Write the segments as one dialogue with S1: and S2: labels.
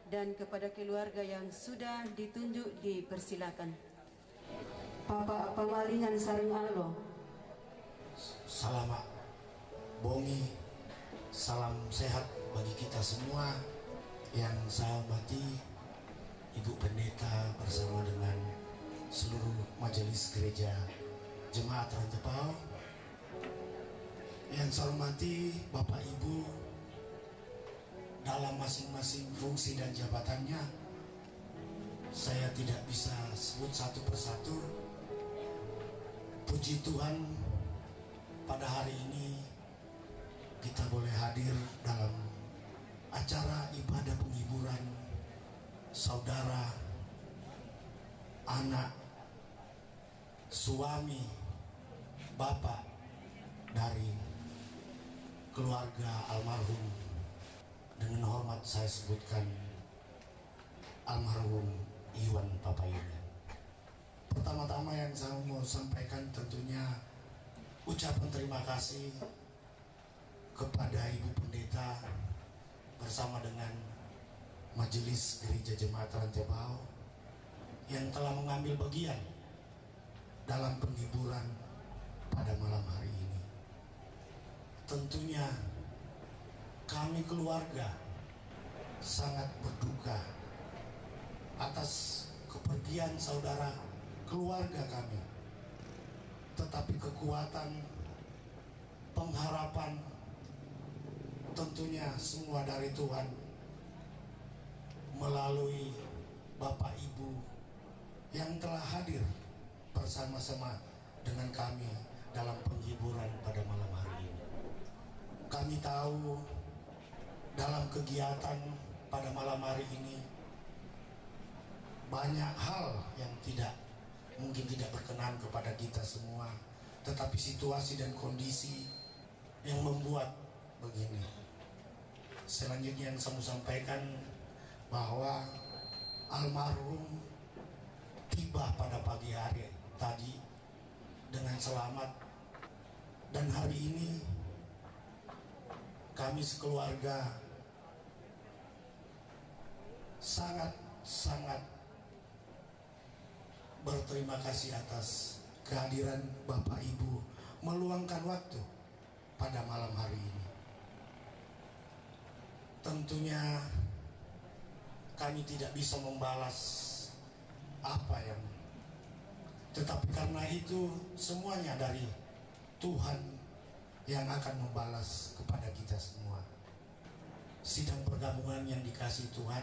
S1: dan kepada keluarga yang sudah ditunjuk dipersilakan. Bapak Pamalingan Sareng Allo.
S2: Selamat bongi, salam sehat bagi kita semua. Yang saya hormati Ibu Pendeta bersama dengan seluruh majelis gereja Jemaat Rantepao. Yang saya hormati Bapak Ibu dalam masing-masing fungsi dan jabatannya. Saya tidak bisa sebut satu persatu. Puji Tuhan, pada hari ini kita boleh hadir dalam acara ibadah penghiburan saudara, anak, suami, bapak dari keluarga almarhum. Dengan hormat saya sebutkan almarhum Iwan Papayunan. Pertama-tama yang saya mau sampaikan tentunya ucapan terima kasih kepada Ibu Pendeta bersama dengan Majelis Gereja Jemaat Rantepao yang telah mengambil bagian dalam penghiburan pada malam hari ini. Tentunya kami keluarga sangat berduka atas kepergian saudara keluarga kami, tetapi kekuatan, pengharapan tentunya semua dari Tuhan melalui Bapak Ibu yang telah hadir bersama-sama dengan kami dalam penghiburan pada malam hari ini. Kami tahu dalam kegiatan pada malam hari ini banyak hal yang mungkin tidak berkenan kepada kita semua, tetapi situasi dan kondisi yang membuat begini. Selanjutnya yang saya mau sampaikan bahwa almarhum tiba pada pagi hari tadi dengan selamat, dan hari ini kami sekeluarga sangat berterima kasih atas kehadiran Bapak Ibu meluangkan waktu pada malam hari ini. Tentunya kami tidak bisa membalas tetapi karena itu semuanya dari Tuhan yang akan membalas kepada kita semua. Sidang pergabungan yang dikasihi Tuhan,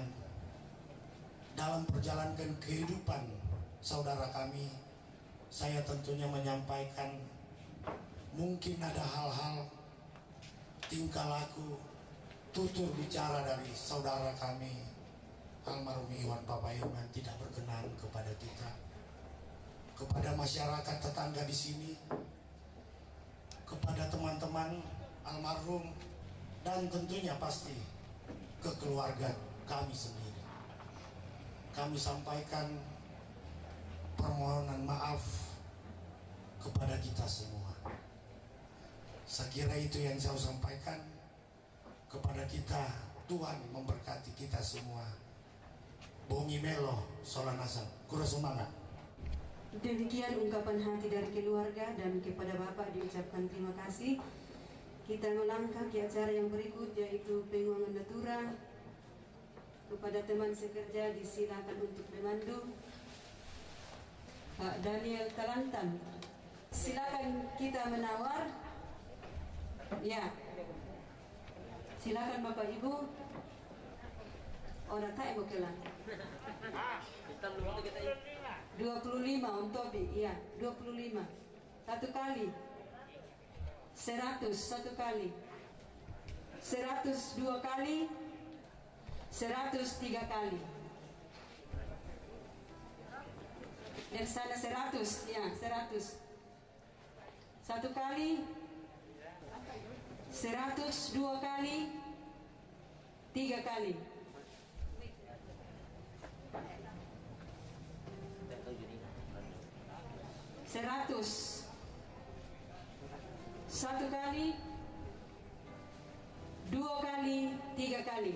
S2: dalam perjalanan kehidupan saudara kami, saya tentunya menyampaikan mungkin ada hal-hal tingkah laku, tutur bicara dari saudara kami almarhum Iwan Papayunan tidak berkenan kepada kita, kepada masyarakat tetangga di sini, kepada teman-teman almarhum, dan tentunya pasti ke keluarga kami sendiri. Kami sampaikan permohonan maaf kepada kita semua. Saya kira itu yang saya sampaikan kepada kita. Tuhan memberkati kita semua. Bongi melo solanasan, kura semangat.
S1: Demikian ungkapan hati dari keluarga, dan kepada Bapak diucapkan terima kasih. Kita melangkah ke acara yang berikut, yaitu penguangan natura. Kepada teman sekerja disilakan untuk memandu. Pak Daniel Talantan, silakan kita menawar. Ya, silakan Bapak Ibu. Orang tak ibu kelang. 25 untuk iya 25 satu kali, 100 satu kali, 100 dua kali, 100 tiga kali. Dari sana 100 ya 100 satu kali, 100 dua kali, tiga kali. 100 satu kali, dua kali, tiga kali.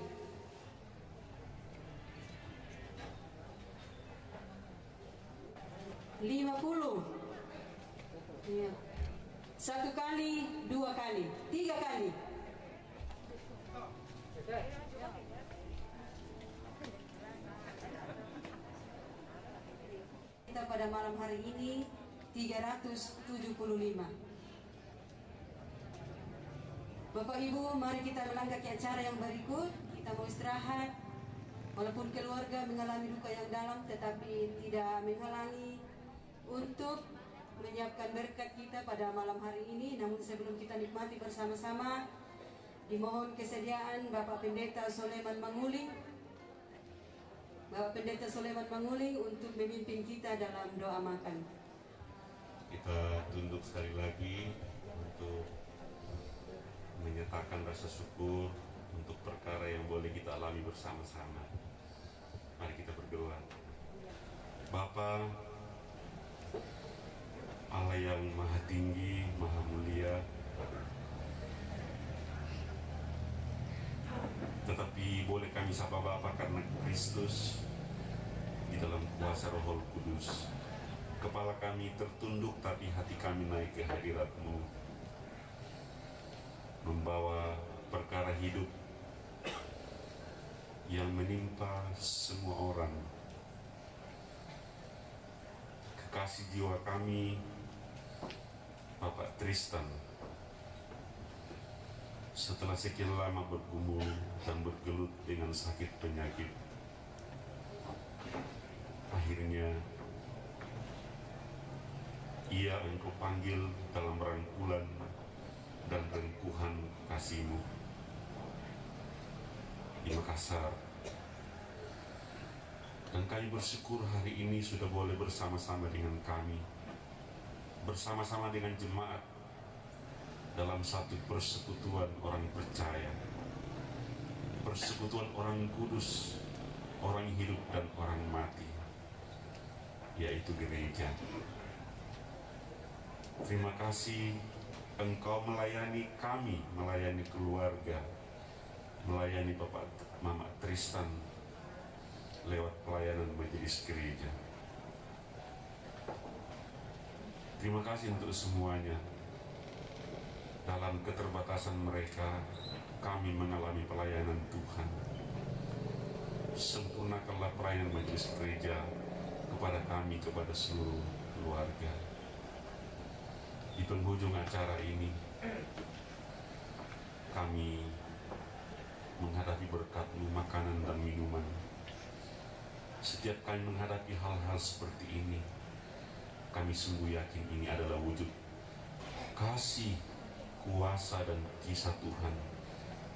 S1: 50. Iya. 1 kali, 2 kali, 3 kali. Kita pada malam hari ini 375. Bapak Ibu, mari kita melangkah ke acara yang berikut. Kita mau istirahat. Walaupun keluarga mengalami duka yang dalam, tetapi tidak menghalangi untuk menyiapkan berkat kita pada malam hari ini. Namun sebelum kita nikmati bersama-sama, dimohon kesediaan Bapak Pendeta Soleman Manguling, Bapak Pendeta Soleman Manguling untuk memimpin kita dalam doa makan.
S3: Kita tunduk sekali lagi untuk menyatakan rasa syukur untuk perkara yang boleh kita alami bersama-sama. Mari kita berdoa. Bapa Allah yang maha tinggi, maha mulia, tetapi boleh kami sapa Bapa karena Kristus di dalam kuasa Roh Kudus. Kepala kami tertunduk tapi hati kami naik ke hadirat-Mu, membawa perkara hidup yang menimpa semua orang. Kekasih jiwa kami, Bapak Tristan, setelah sekian lama bergumul dan bergelut dengan sakit penyakit, akhirnya ia Engkau panggil dalam rangkulan dan rengkuhan kasih-Mu di Makassar. Dan kami bersyukur hari ini sudah boleh bersama-sama dengan kami, bersama-sama dengan jemaat dalam satu persekutuan orang percaya, persekutuan orang kudus, orang hidup dan orang mati, yaitu gereja. Terima kasih Engkau melayani kami, melayani keluarga, melayani Bapak Mama Tristan lewat pelayanan majelis gereja. Terima kasih untuk semuanya. Dalam keterbatasan mereka, kami mengalami pelayanan Tuhan. Sempurnakanlah pelayanan majelis gereja kepada kami, kepada seluruh keluarga. Di penghujung acara ini, kami menghadapi berkat-Mu makanan dan minuman. Setiap kami menghadapi hal-hal seperti ini, kami sungguh yakin ini adalah wujud kasih, kuasa dan kisah Tuhan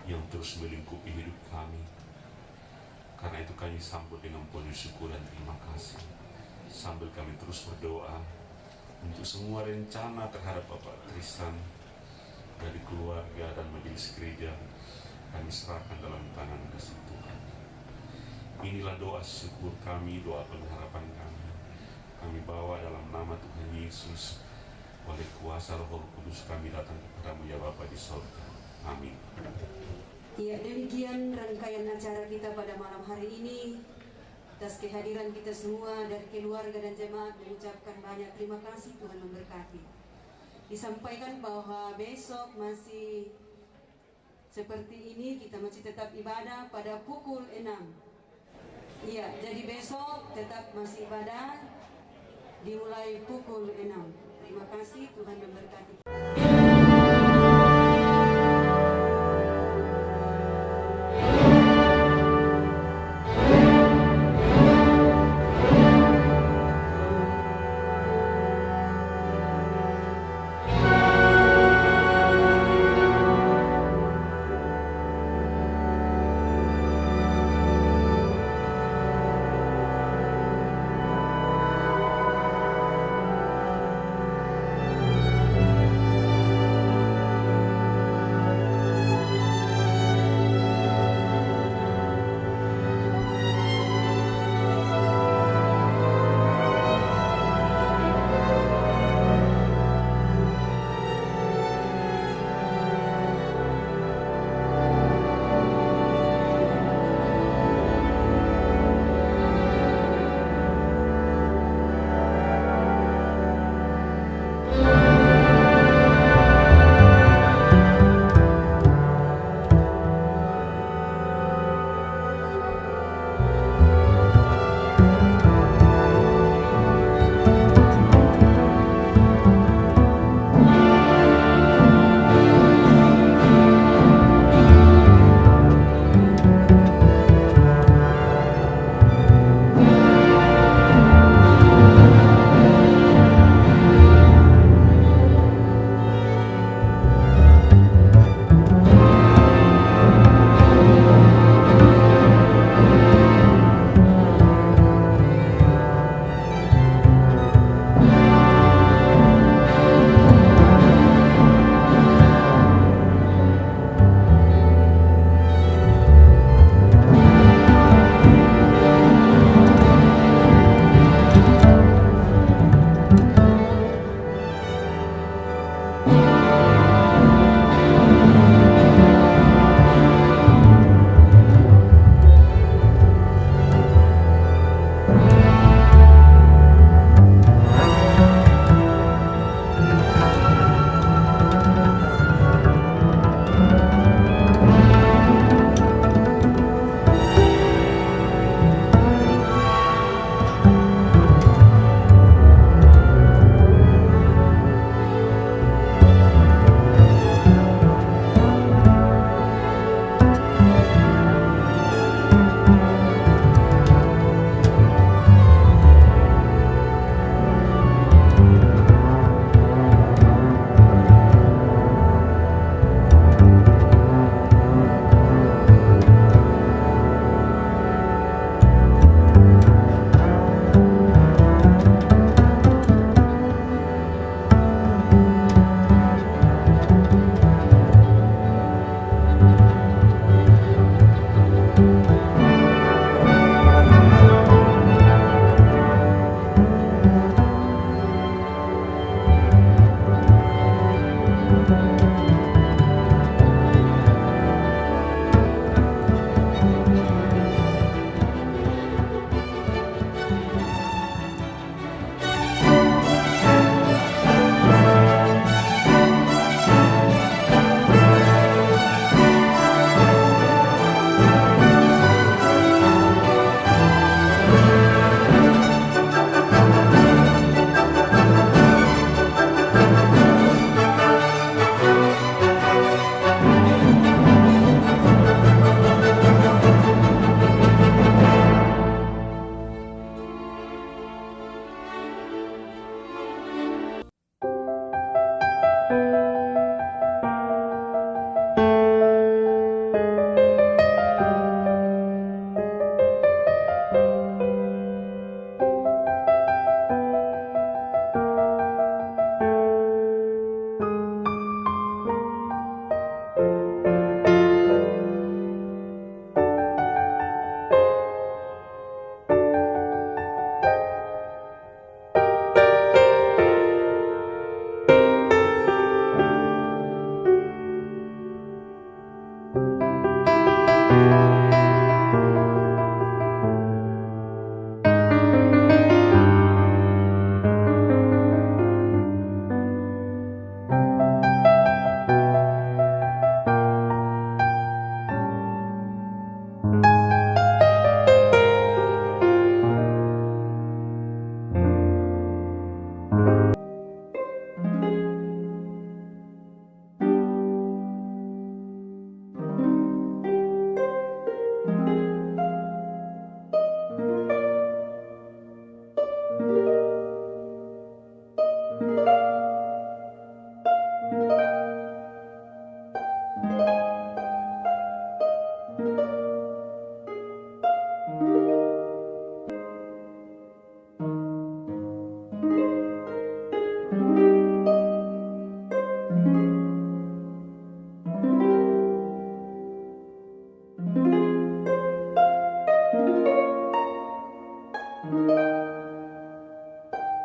S3: yang terus melingkupi hidup kami. Karena itu kami sambut dengan penuh syukur dan terima kasih, sambil kami terus berdoa untuk semua rencana terhadap Bapak Tristan dari keluarga dan majelis gereja. Kami serahkan dalam tangan kasih Tuhan. Inilah doa syukur kami, doa pengharapan kami. Kami bawa dalam nama Tuhan Yesus. Oleh kuasa Roh Kudus kami datang kepadamu ya Bapa di sorga. Amin.
S1: Ya, demikian rangkaian acara kita pada malam hari ini. Atas kehadiran kita semua dari keluarga dan jemaat mengucapkan banyak terima kasih. Tuhan memberkati. Disampaikan bahwa besok masih seperti ini, kita masih tetap ibadah pada pukul 6. Iya, jadi besok tetap masih ibadah dimulai pukul 6. Terima kasih, Tuhan memberkati.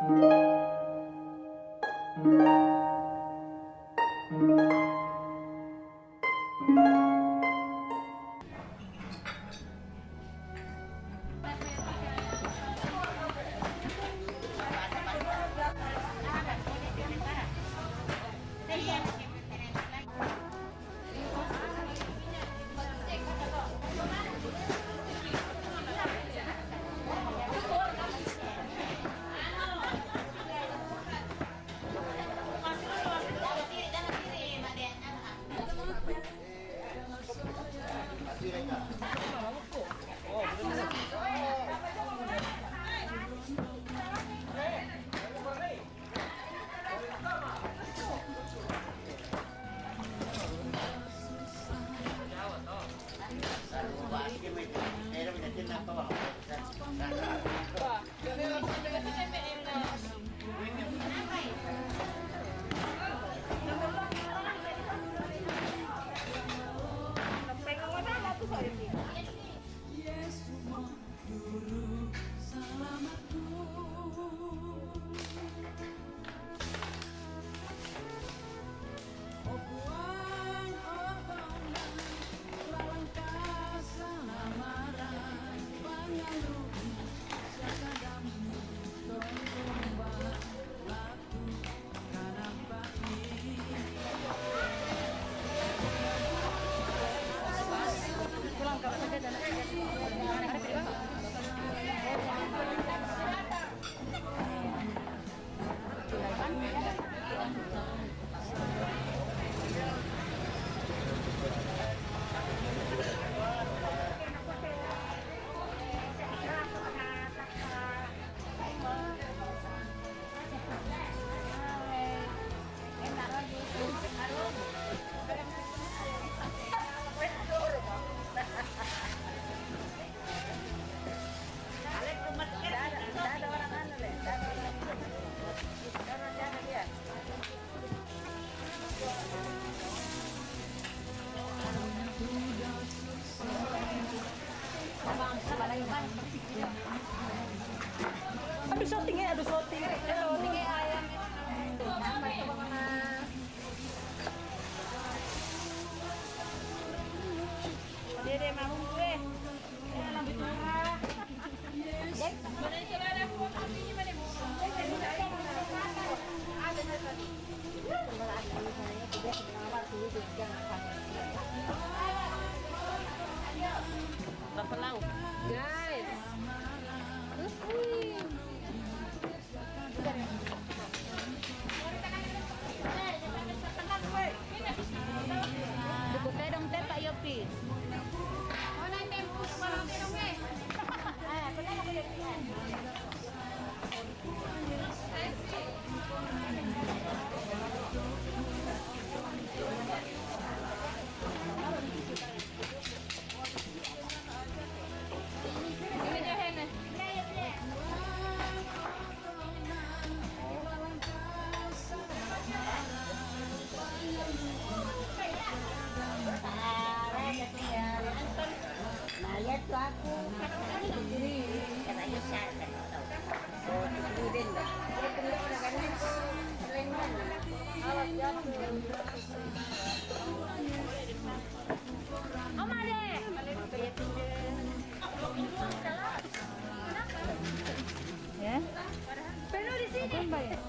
S4: Aduh shooting ya, ayam. Dede mau gue. Lebih murah. Dek, mana celana aku apinya mana? Ada tadi. Berpelang. Guys. Dukutnya dong teh Pak Yopi. Oh nanti tempus malam dongnya. Pernah aku lihat. Ini Johanna. Lihat tuh aku kata Yusa kan oh kemudian dah udah kan selain mana awas jatuh Oma deh ya penuh di sini penuh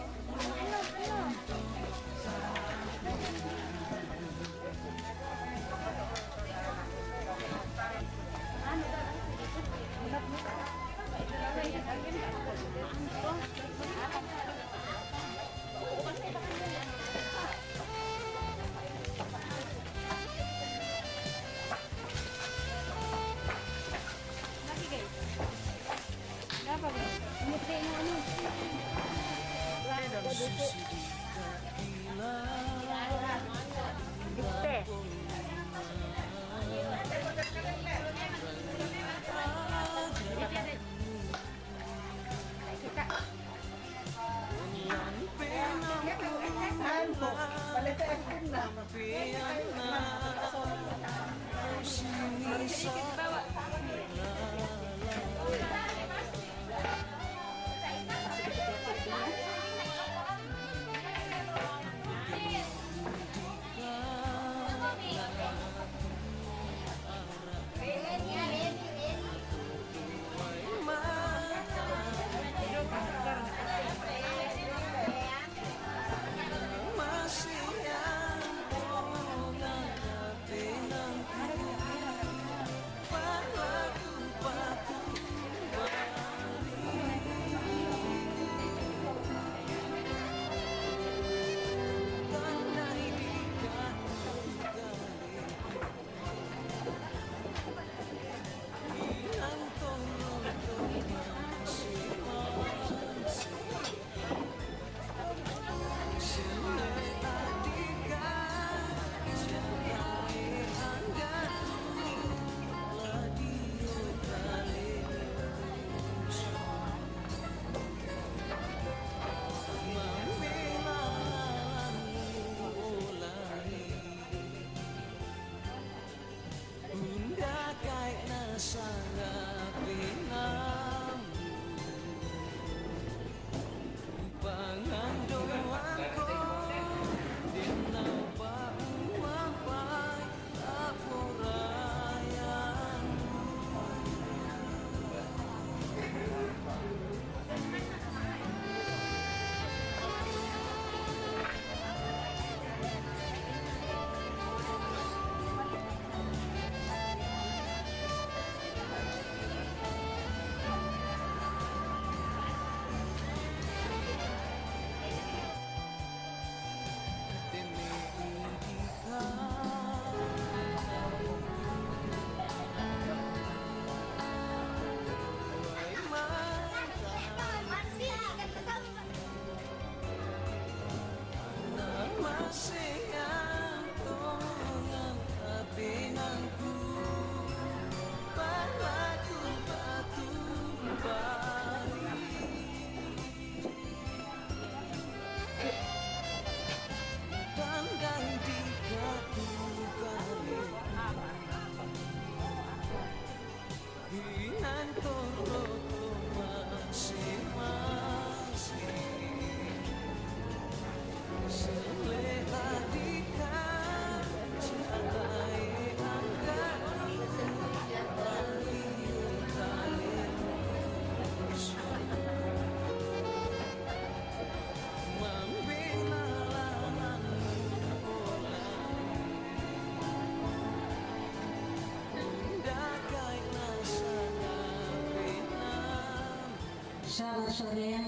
S5: Selamat sore,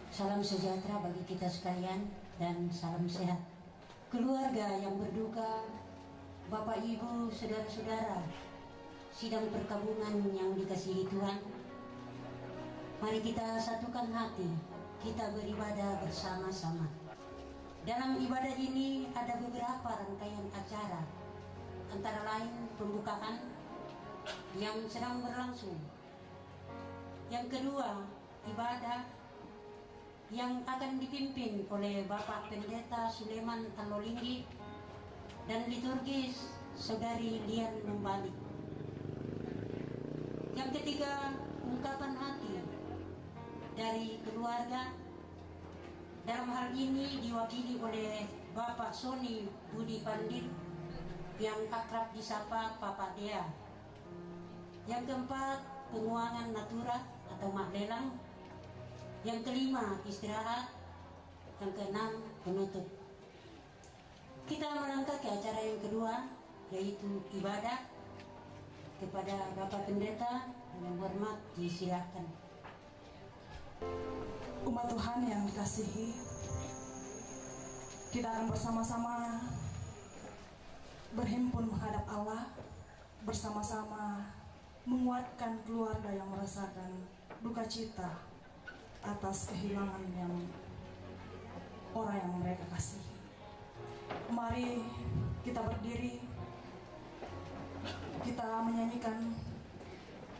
S5: salam sejahtera bagi kita sekalian dan salam sehat. Keluarga yang berduka, Bapak Ibu, saudara-saudara, sidang perkabungan yang dikasihi Tuhan, mari kita satukan hati, kita beribadah bersama-sama. Dalam ibadah ini ada beberapa rangkaian acara, antara lain pembukaan yang sedang berlangsung. Yang kedua, ibadah yang akan dipimpin oleh Bapak Pendeta Suleman Alolinggi dan liturgis Saudari Lian Membalik. Yang ketiga, ungkapan hati dari keluarga, dalam hal ini diwakili oleh Bapak Sony Budi Pandit yang akrab disapa Papa Dea. Yang keempat, penguangan natura atau maklelang. Yang kelima, istirahat. Yang keenam, penutup. Kita melangkah ke acara yang kedua, yaitu ibadah. Kepada Bapak Pendeta dengan hormat disilakan.
S6: Umat Tuhan yang dikasihi, kita akan bersama-sama berhimpun menghadap Allah, bersama-sama menguatkan keluarga yang merasakan duka cita atas kehilangan orang yang mereka kasihi. Mari kita berdiri, kita menyanyikan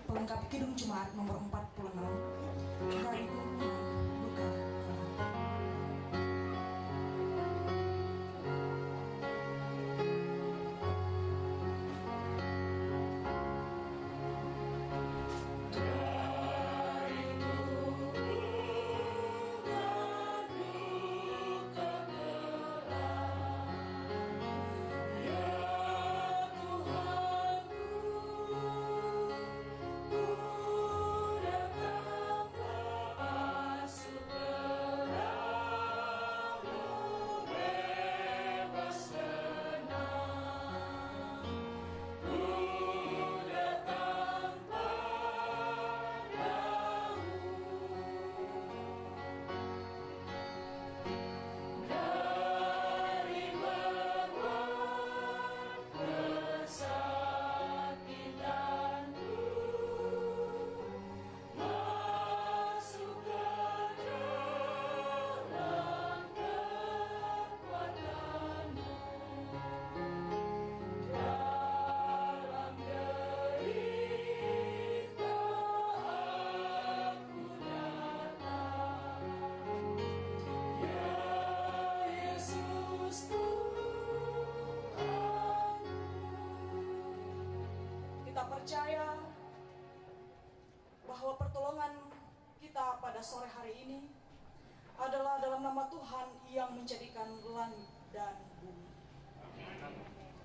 S6: pelengkap Kidung Jemaat nomor 46 dari kumpulan Duka. Percaya bahwa pertolongan kita pada sore hari ini adalah dalam nama Tuhan yang menjadikan langit dan bumi.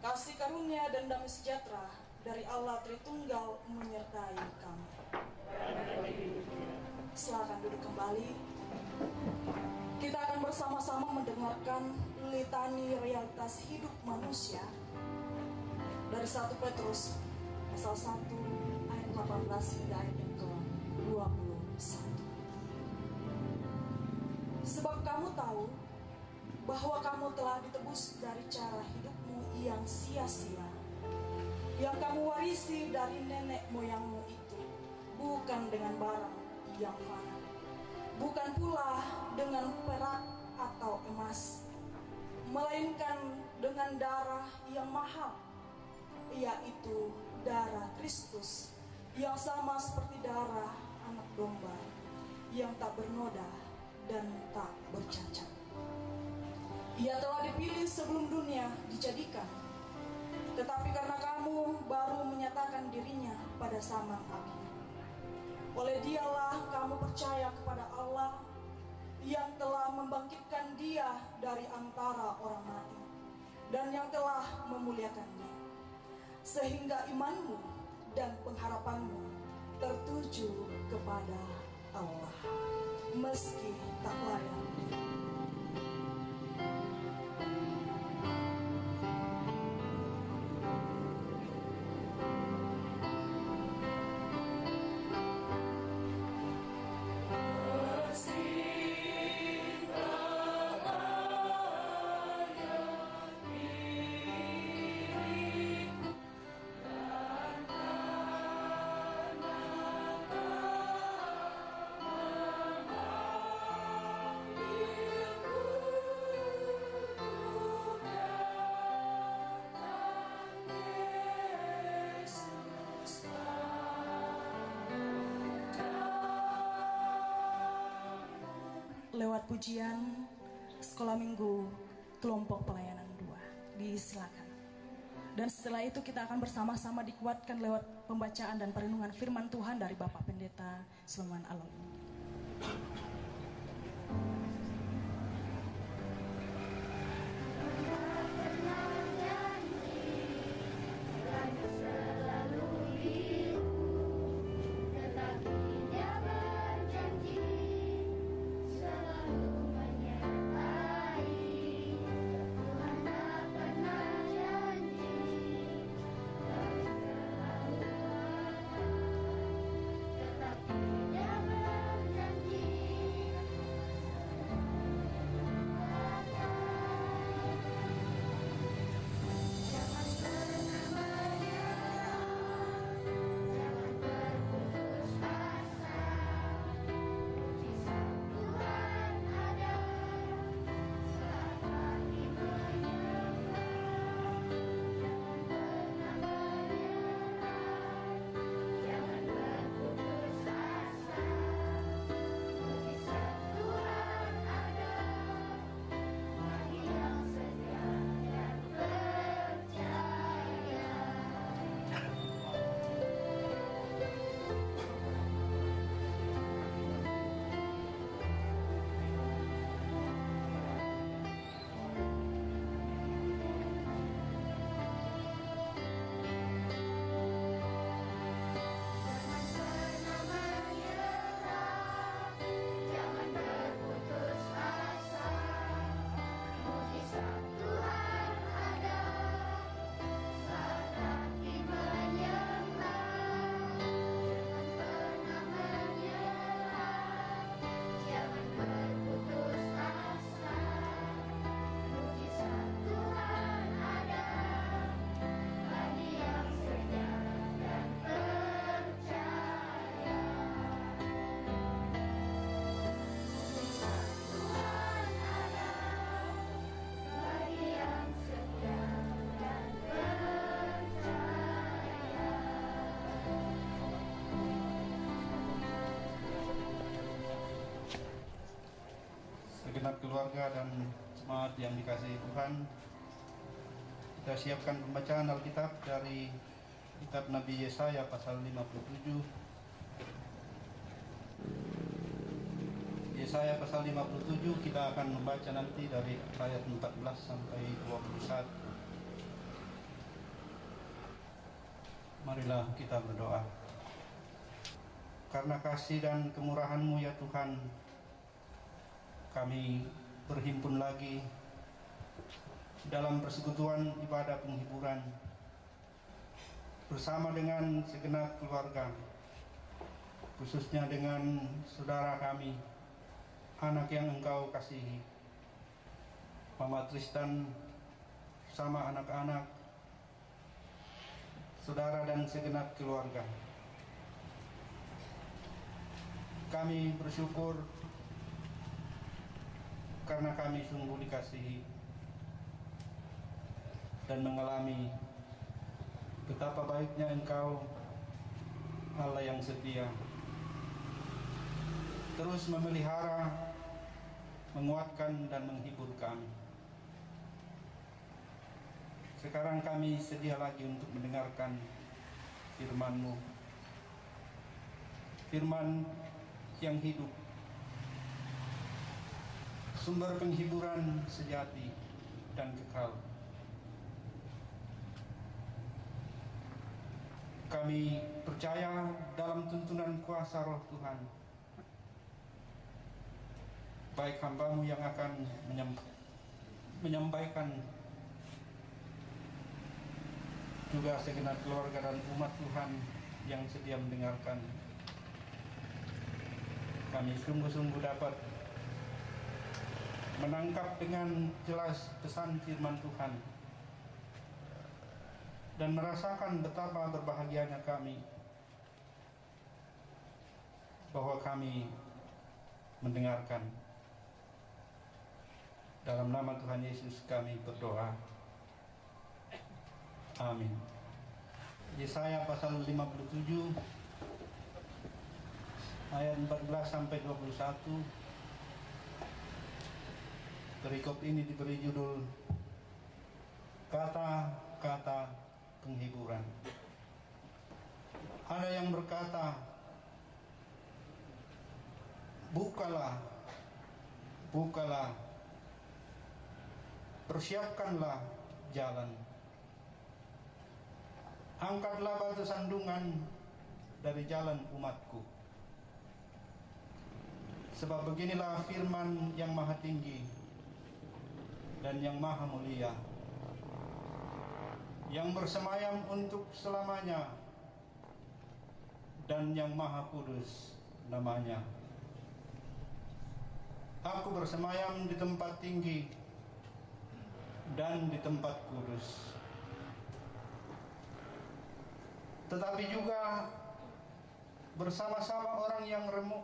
S6: Kasih karunia dan damai sejahtera dari Allah Tritunggal menyertai kami. Silakan duduk kembali. Kita akan bersama-sama mendengarkan litani realitas hidup manusia dari 1 Petrus pasal 1 ayat 18 hingga ayat yang ke-21. Sebab kamu tahu bahwa kamu telah ditebus dari cara hidupmu yang sia-sia, yang kamu warisi dari nenek moyangmu itu, bukan dengan barang yang fana, bukan pula dengan perak atau emas, melainkan yang mahal, yaitu darah Kristus yang sama seperti darah anak domba yang tak bernoda dan tak bercacat. Ia telah dipilih sebelum dunia dijadikan, tetapi karena kamu baru menyatakan dirinya pada zaman akhir, oleh Dialah kamu percaya kepada Allah yang telah membangkitkan Dia dari antara orang mati dan yang telah memuliakan Dia, sehingga imanmu dan pengharapanmu tertuju kepada Allah meski tak layak. Lewat pujian sekolah minggu kelompok pelayanan 2 disilakan. Dan setelah itu kita akan bersama-sama dikuatkan lewat pembacaan dan perenungan firman Tuhan dari Bapak Pendeta Sulaiman Alon.
S7: Segenap keluarga dan jemaat yang dikasihi Tuhan, kita siapkan pembacaan Alkitab dari kitab Nabi Yesaya pasal 57. Yesaya pasal 57 kita akan membaca nanti dari ayat 14 sampai 21. Marilah kita berdoa. Karena kasih dan kemurahan-Mu ya Tuhan, kami berhimpun lagi dalam persekutuan ibadah penghiburan bersama dengan segenap keluarga, khususnya dengan saudara kami, anak yang Engkau kasihi, Mama Tristan sama anak-anak, saudara dan segenap keluarga. Kami bersyukur karena kami sungguh dikasihi. dan mengalami betapa baiknya Engkau, Allah yang setia, terus memelihara, menguatkan dan menghibur kami. Sekarang kami sedia lagi untuk mendengarkan firman-Mu, firman yang hidup, sumber penghiburan sejati dan kekal. Kami percaya dalam tuntunan kuasa Roh Tuhan, baik hamba-Mu yang akan menyampaikan, juga segenap keluarga dan umat Tuhan yang sedia mendengarkan. Kami sungguh-sungguh dapat menangkap dengan jelas pesan firman Tuhan dan merasakan betapa berbahagianya kami bahwa kami mendengarkan. Dalam nama Tuhan Yesus kami berdoa. Amin. Yesaya pasal 57 ayat 14 sampai 21. Perikop ini diberi judul Kata-kata penghiburan. Ada yang berkata, bukalah, bukalah, persiapkanlah jalan. Angkatlah batu sandungan dari jalan umatku. Sebab beginilah firman yang maha tinggi dan yang maha mulia, yang bersemayam untuk selamanya dan yang maha kudus namanya. Aku bersemayam di tempat tinggi dan di tempat kudus, tetapi juga bersama-sama orang yang remuk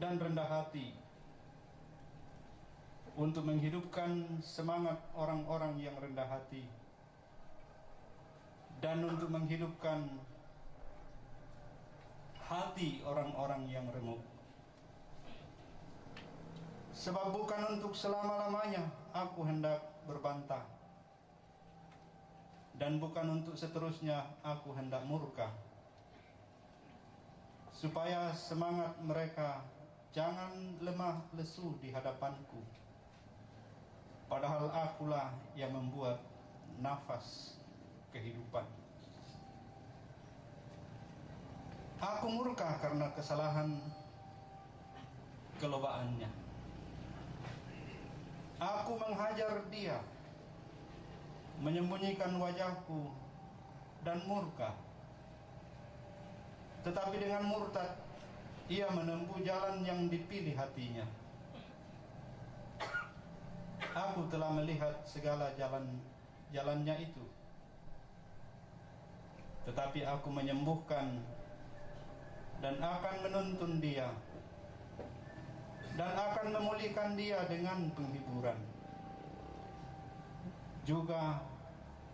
S7: dan rendah hati, untuk menghidupkan semangat orang-orang yang rendah hati dan untuk menghidupkan hati orang-orang yang remuk. Sebab bukan untuk selama-lamanya aku hendak berbantah, dan bukan untuk seterusnya aku hendak murka, supaya semangat mereka jangan lemah lesu di hadapanku. Padahal akulah yang membuat nafas kehidupan. Aku murka karena kesalahan kelobaannya. Aku menghajar dia, menyembunyikan wajahku dan murka. Tetapi dengan murtad ia menempuh jalan yang dipilih hatinya. Aku telah melihat segala jalannya itu, tetapi aku menyembuhkan dan akan menuntun dia, dan akan memulihkan dia dengan penghiburan. Juga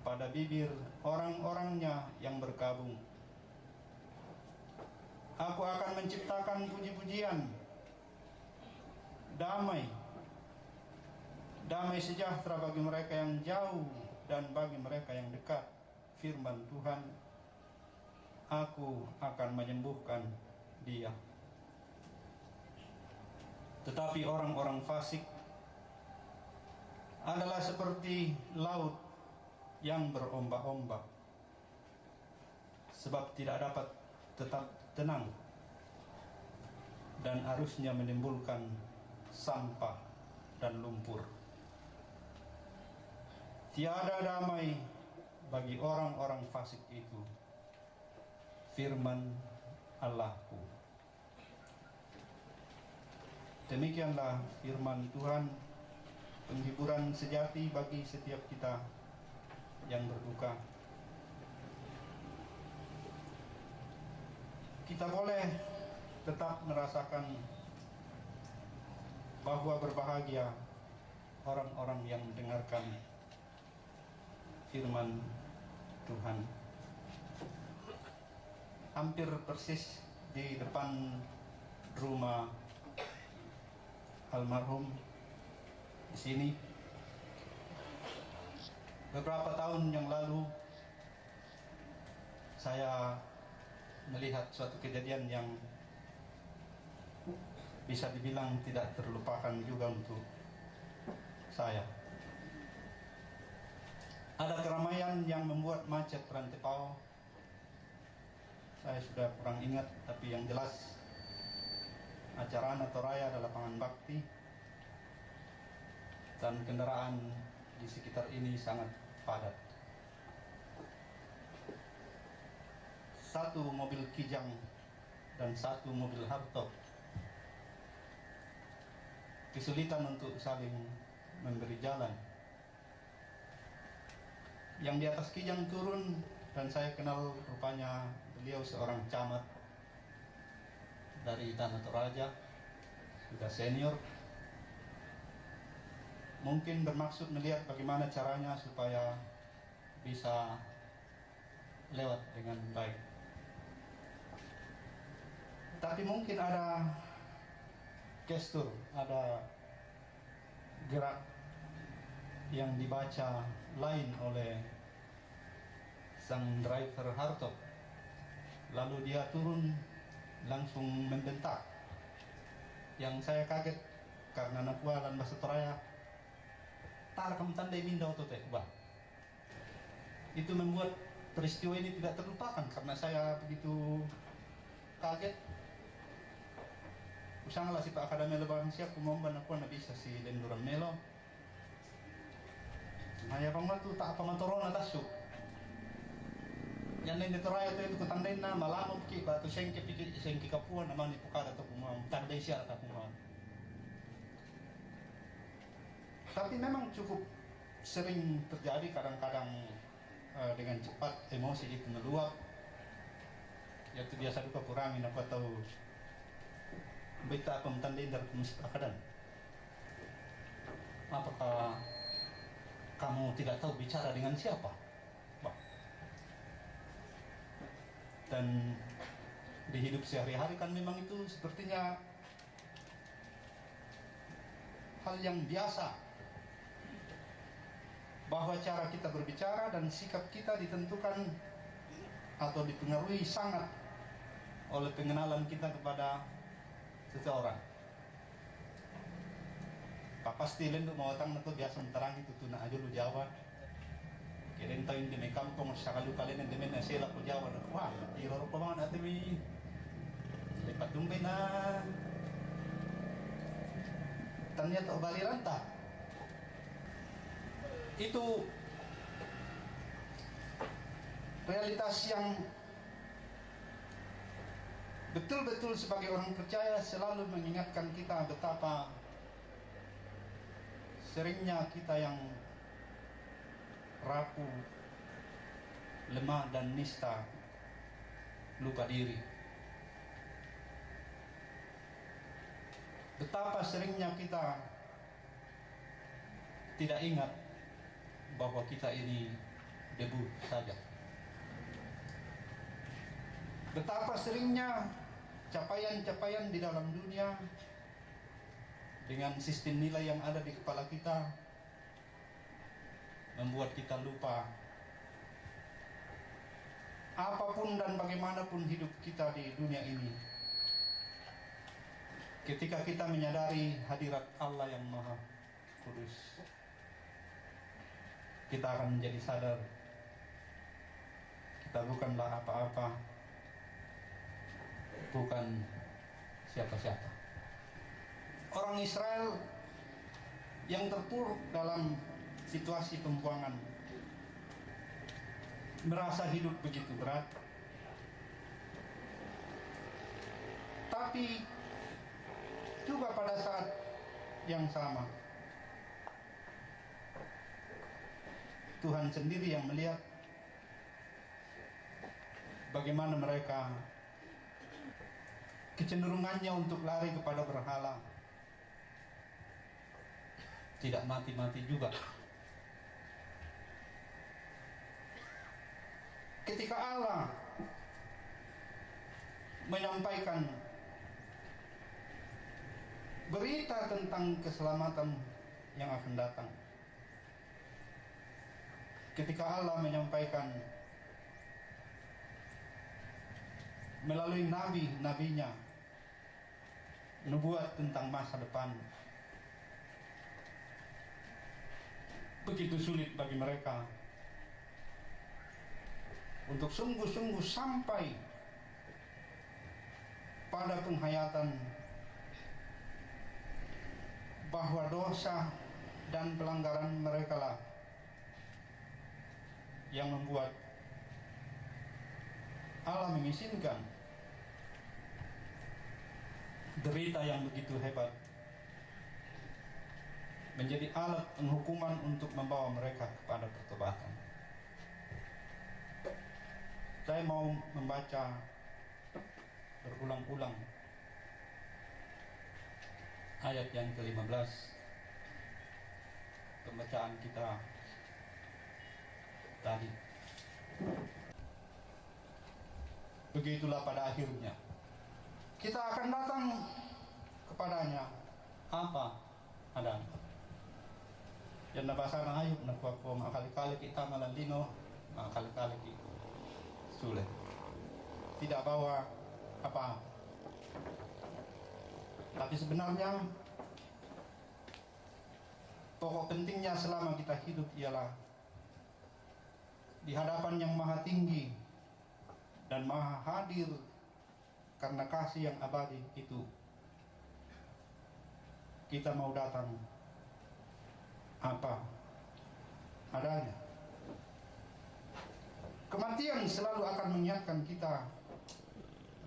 S7: pada bibir orang-orangnya yang berkabung, aku akan menciptakan puji-pujian, damai sejahtera bagi mereka yang jauh dan bagi mereka yang dekat. Firman Tuhan, aku akan menyembuhkan dia. Tetapi orang-orang fasik adalah seperti laut yang berombak-ombak, sebab tidak dapat tetap tenang, dan arusnya menimbulkan sampah dan lumpur. Tiada damai bagi orang-orang fasik itu. Firman Allahku. Demikianlah firman Tuhan, penghiburan sejati bagi setiap kita yang berduka. Kita boleh tetap merasakan bahwa berbahagia orang-orang yang mendengarkan firman Tuhan. Hampir persis di depan rumah almarhum di sini. Beberapa tahun yang lalu saya melihat suatu kejadian yang bisa dibilang tidak terlupakan juga untuk saya. Ada keramaian yang membuat macet Rantepao. Saya sudah kurang ingat, tapi yang jelas acara Natoraya adalah lapangan bakti dan kendaraan di sekitar ini sangat padat. Satu mobil Kijang dan satu mobil Hartop kesulitan untuk saling memberi jalan. Yang di atas Kijang turun, dan saya kenal rupanya beliau seorang camat dari Tanah Toraja, sudah senior. Mungkin bermaksud melihat bagaimana caranya supaya bisa lewat dengan baik. Tapi mungkin ada gestur, ada gerak yang dibaca lain oleh sang driver Hartop. Lalu dia turun langsung membentak. Yang saya kaget karena anak gua dan bahasa Toraya, tar kamu tandai minda otot bah. Itu membuat peristiwa ini tidak terlupakan karena saya begitu kaget. Usangalah si Pak Akademi lebaran siap kumomban aku na bisa si lenduran melo. Ayah pamatu tak apa matorona tasu. Yan din Toraya itu kutanday na malamot ki batu sengke kapuan naman ni pukada to kumam tanday siya ta kumam. Tapi memang cukup sering terjadi kadang-kadang dengan cepat emosi itu meluap. Ya itu biasa juga kurangin apa tahu berita pemtandai dari kemusyawaratan. Apakah kamu tidak tahu bicara dengan siapa? Bah. Dan di hidup sehari-hari kan memang itu sepertinya hal yang biasa, bahwa cara kita berbicara dan sikap kita ditentukan atau dipengaruhi sangat oleh pengenalan kita kepada seseorang. Pasti lendo mawatang na to biasa menterang itu tuna aja lu Jawa. Kira tahu ini di kampung sakalu kalian yang demen sela ko Jawa na wah iro pa man ate mi lepat dumbay na tanya to baliranta. Itu realitas yang betul-betul sebagai orang percaya selalu mengingatkan kita betapa seringnya kita yang rapuh, lemah dan nista, lupa diri. Betapa seringnya kita tidak ingat bahwa kita ini debu saja. Betapa seringnya capaian-capaian di dalam dunia dengan sistem nilai yang ada di kepala kita membuat kita lupa apapun dan bagaimanapun hidup kita di dunia ini. Ketika kita menyadari hadirat Allah yang Maha Kudus, kita akan menjadi sadar kita bukanlah apa-apa, bukan siapa-siapa. Orang Israel yang terpuruk dalam situasi pembuangan merasa hidup begitu berat, tapi juga pada saat yang sama Tuhan sendiri yang melihat bagaimana mereka kecenderungannya untuk lari kepada berhala tidak mati-mati juga. tentang keselamatan yang akan datang. Ketika Allah menyampaikan melalui nabi-nabinya nubuat tentang masa depan, begitu sulit bagi mereka untuk sungguh-sungguh sampai pada penghayatan bahwa dosa dan pelanggaran mereka lah yang membuat Allah mengizinkan derita yang begitu hebat menjadi alat penghukuman untuk membawa mereka kepada pertobatan. Saya mau membaca berulang-ulang ayat yang ke-15 pembacaan kita tadi. Begitulah pada akhirnya kita akan datang kepadanya apa adanya. Yang nabasa na ayub na kuwa po makali-kali kita malandino, makali-kali kita sulit. Tidak bawa apa. Tapi sebenarnya pokok pentingnya selama kita hidup ialah di hadapan yang maha tinggi dan maha hadir karena kasih yang abadi itu, kita mau datang apa adanya. Kematian selalu akan mengingatkan kita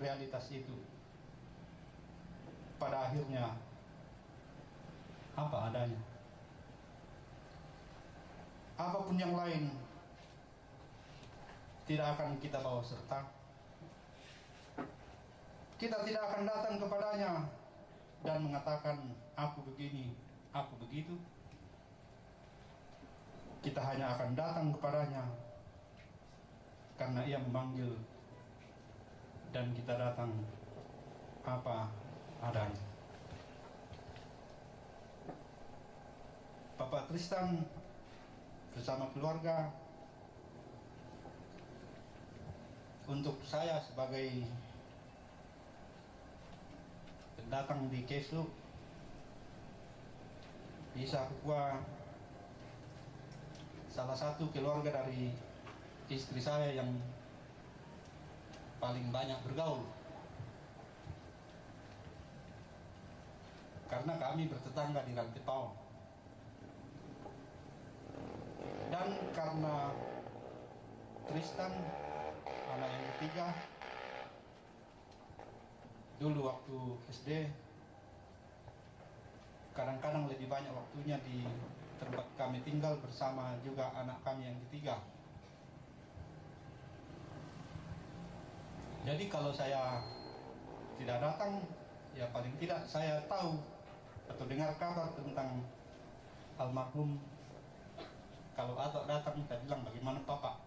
S7: realitas itu. Pada akhirnya apa adanya. Apapun yang lain tidak akan kita bawa serta. Kita tidak akan datang kepadanya dan mengatakan aku begini, aku begitu. Kita hanya akan datang kepadanya karena ia memanggil, dan kita datang apa adanya. Bapak Tristan bersama keluarga, untuk saya sebagai pendatang di Keslu, bisa kuah salah satu keluarga dari istri saya yang paling banyak bergaul, karena kami bertetangga di Rantepao. Dan karena Tristan anak yang ketiga, dulu waktu SD kadang-kadang lebih banyak waktunya di tempat kami tinggal bersama juga anak kami yang ketiga. Jadi kalau saya tidak datang, ya paling tidak saya tahu atau dengar kabar tentang almarhum. Kalau Atok datang, kita bilang bagaimana Papa.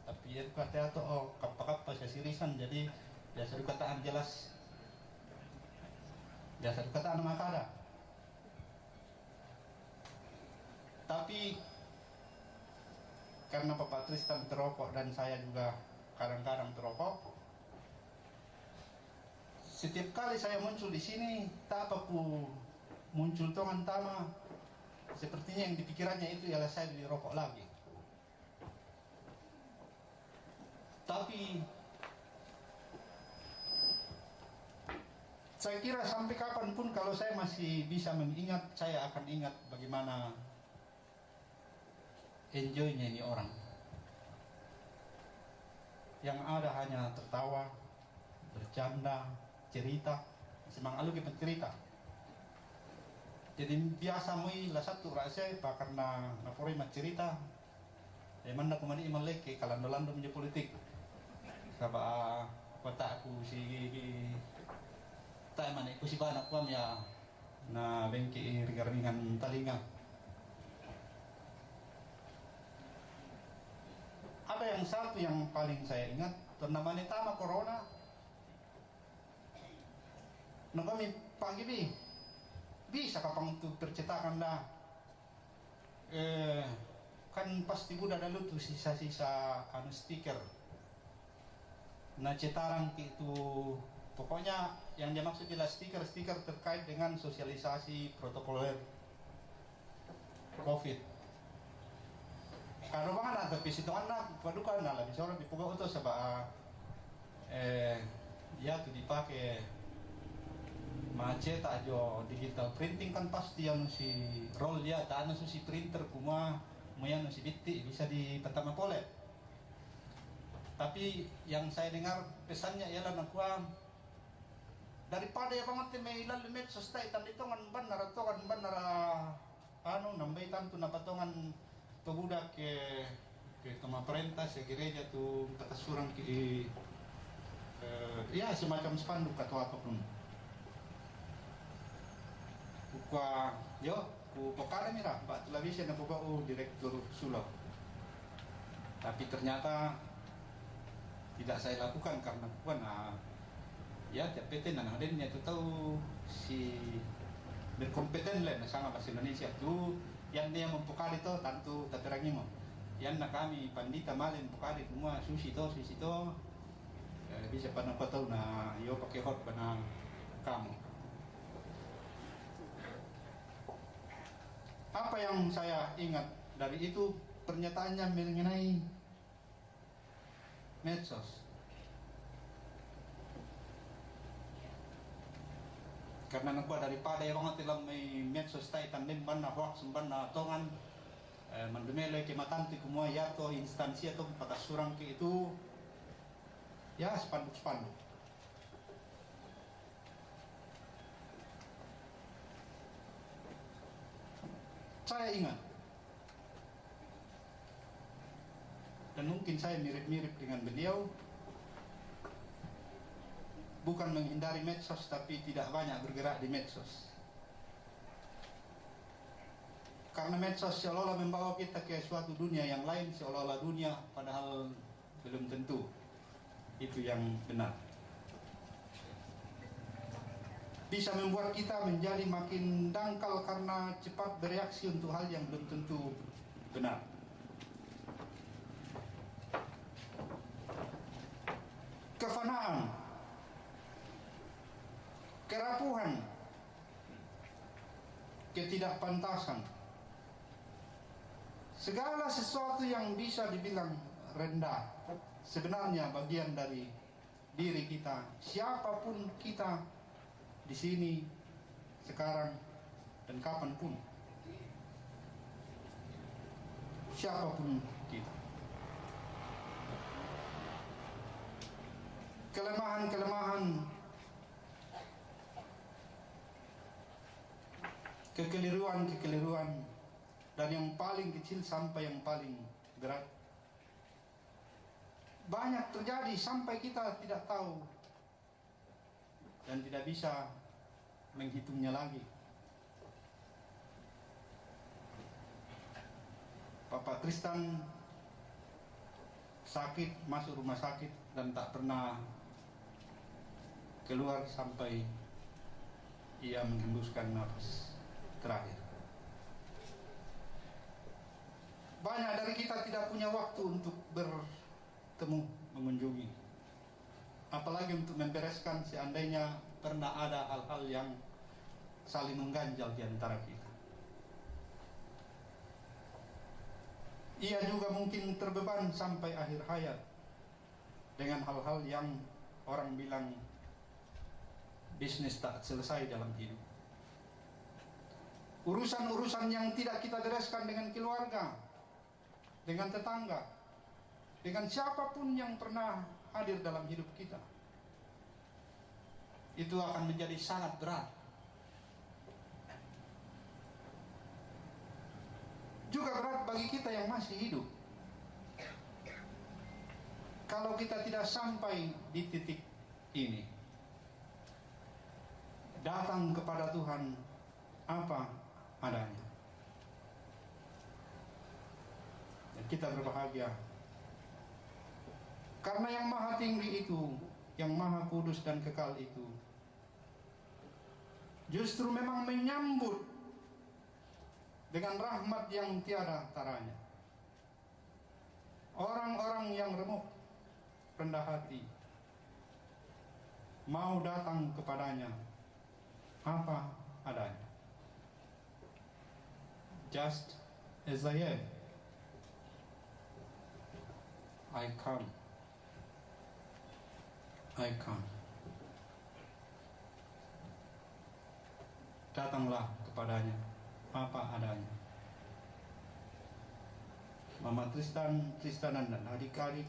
S7: Tapi dia kata Atok, oh kappa-kappa saya sirisan, jadi biasa dikataan jelas. Biasa dikataan makada. Tapi karena Bapak Tristan terokok dan saya juga kadang-kadang terokok, setiap kali saya muncul di sini, tak apa pu muncul tongan tama, sepertinya yang dipikirannya itu ialah saya beli rokok lagi. Tapi saya kira sampai kapanpun kalau saya masih bisa mengingat, saya akan ingat bagaimana enjoynya ini orang. Yang ada hanya tertawa, bercanda, cerita, semang alu kita cerita. Jadi biasa mui lah satu rahasia pak karena napori mat cerita. Emang nak kemana iman leke kalau nolando menjadi politik. Sabah kota aku si tak mana aku si banak kuam ya na bengki ringan talinga. Ada yang satu yang paling saya ingat, namanya tama corona. Nah kami pagi bi bisa kapang untuk percetakan dah. Kan pasti udah ada lu tuh sisa-sisa stiker. Nah cetaran itu pokoknya yang dia maksud adalah stiker-stiker terkait dengan sosialisasi protokoler COVID. Kalau banget tapi situ anak padukan lah bisa orang dipuga itu sebab ya tuh dipakai macetak jo digital printing kan pasti yang si roll ya tak si printer kuma yang si bitik bisa di pertama polet. Tapi yang saya dengar pesannya ialah nakuam daripada ya banget may lalu medsos tay tanditongan benar atau kan benar nambay tanto na patongan to budak ke pemerintah sa gereja tu katasurang ke ya semacam spanduk atau apa pun. Kukwa yo ku pokala mira Pak televisi na buka direktur Sulawesi. Tapi ternyata tidak saya lakukan karena bukan ya PT na adanya itu tahu si berkompeten lah sama bahasa Indonesia tu yang dia mempukari itu tentu taterangi mo yang na kami pandita malin pukari semua susi to bisa panang tahu na yo pakai hot panang kamu. Apa yang saya ingat dari itu pernyataannya mengenai medsos. Karena nakuha daripada yung mga tilang may medsos tayo tandem ban na hoax ban na tongan mandumelo ke matanti kumuha yato instansiya to patasurang ke itu ya spanduk-spanduk. Saya ingat dan mungkin saya mirip-mirip dengan beliau, bukan menghindari medsos tapi tidak banyak bergerak di medsos. Karena medsos seolah-olah membawa kita ke suatu dunia yang lain, seolah-olah dunia, padahal belum tentu itu yang benar. Bisa membuat kita menjadi makin dangkal karena cepat bereaksi untuk hal yang belum tentu benar. Kefanaan, kerapuhan, ketidakpantasan, segala sesuatu yang bisa dibilang rendah sebenarnya bagian dari diri kita, siapapun kita di sini sekarang dan kapanpun, siapapun kita. Kelemahan-kelemahan, kekeliruan-kekeliruan, dan yang paling kecil sampai yang paling berat banyak terjadi sampai kita tidak tahu dan tidak bisa menghitungnya lagi. Bapak Tristan sakit, masuk rumah sakit dan tak pernah keluar sampai ia menghembuskan nafas terakhir. Banyak dari kita tidak punya waktu untuk bertemu, mengunjungi, apalagi untuk membereskan seandainya pernah ada hal-hal yang saling mengganjal di antara kita. Ia juga mungkin terbeban sampai akhir hayat dengan hal-hal yang orang bilang bisnis tak selesai dalam hidup. Urusan-urusan yang tidak kita bereskan dengan keluarga, dengan tetangga, dengan siapapun yang pernah hadir dalam hidup kita, itu akan menjadi sangat berat. Juga berat bagi kita yang masih hidup. Kalau kita tidak sampai di titik ini, datang kepada Tuhan apa adanya, dan kita berbahagia. Karena yang maha tinggi itu, yang maha kudus dan kekal itu, justru memang menyambut dengan rahmat yang tiada taranya orang-orang yang remuk, rendah hati, mau datang kepadanya apa adanya. Just as I am, I come. Datanglah kepadanya apa adanya. Mama Tristanan dan adik-adik,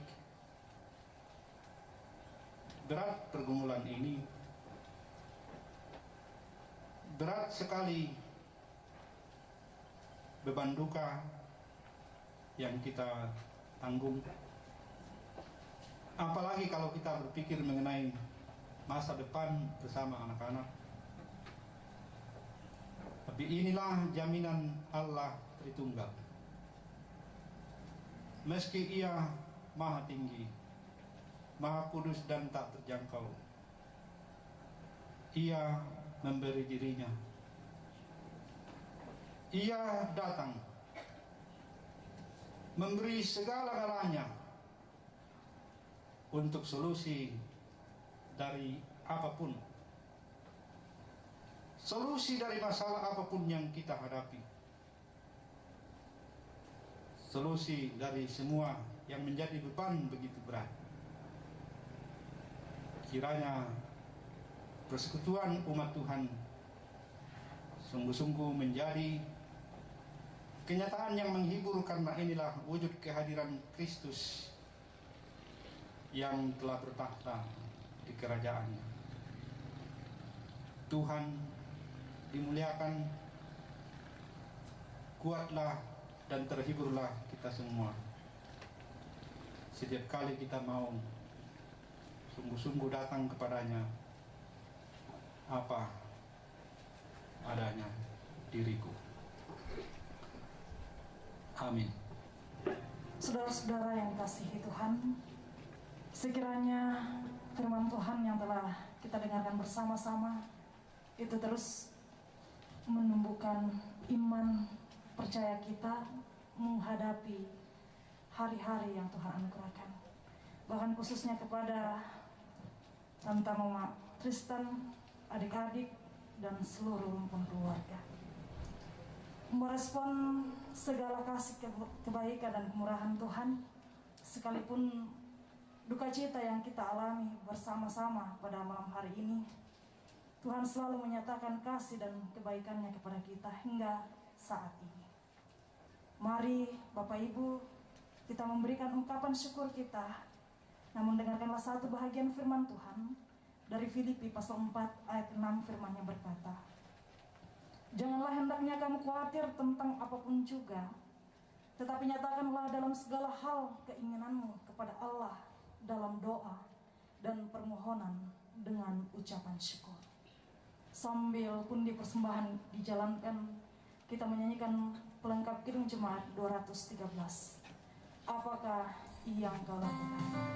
S7: berat pergumulan ini, berat sekali beban duka yang kita tanggung. Apalagi kalau kita berpikir mengenai masa depan bersama anak-anak. Tapi inilah jaminan Allah Tritunggal. Meski Ia Maha Tinggi, Maha Kudus dan tak terjangkau, Ia memberi dirinya. Ia datang memberi segala-galanya untuk solusi dari apapun, solusi dari masalah apapun yang kita hadapi, solusi dari semua yang menjadi beban begitu berat. Kiranya persekutuan umat Tuhan sungguh-sungguh menjadi kenyataan yang menghibur, karena inilah wujud kehadiran Kristus yang telah bertakhta di kerajaannya. Tuhan dimuliakan, kuatlah dan terhiburlah kita semua setiap kali kita mau sungguh-sungguh datang kepadanya apa adanya diriku. Amin.
S6: Saudara-saudara yang dikasihi Tuhan, sekiranya firman Tuhan yang telah kita dengarkan bersama-sama itu terus menumbuhkan iman percaya kita menghadapi hari-hari yang Tuhan anugerahkan. Bahkan khususnya kepada Tante Mama Tristan, adik-adik, dan seluruh rumpun keluarga. Merespon segala kasih kebaikan dan kemurahan Tuhan, sekalipun duka cita yang kita alami bersama-sama pada malam hari ini, Tuhan selalu menyatakan kasih dan kebaikannya kepada kita hingga saat ini. Mari Bapak Ibu, kita memberikan ungkapan syukur kita. Namun dengarkanlah satu bahagian firman Tuhan dari Filipi pasal 4 ayat 6, firman-Nya berkata, "Janganlah hendaknya kamu khawatir tentang apapun juga, tetapi nyatakanlah dalam segala hal keinginanmu kepada Allah dalam doa dan permohonan dengan ucapan syukur." Sambil pundi persembahan dijalankan, kita menyanyikan pelengkap Kidung Jemaat 213. Apakah yang kau lakukan?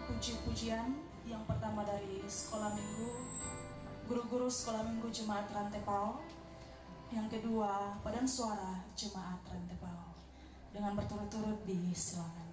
S6: Puji-pujian yang pertama dari sekolah minggu, guru-guru sekolah minggu Jemaat Rantepao. Yang kedua, padan suara Jemaat Rantepao. Dengan berturut-turut disilakan.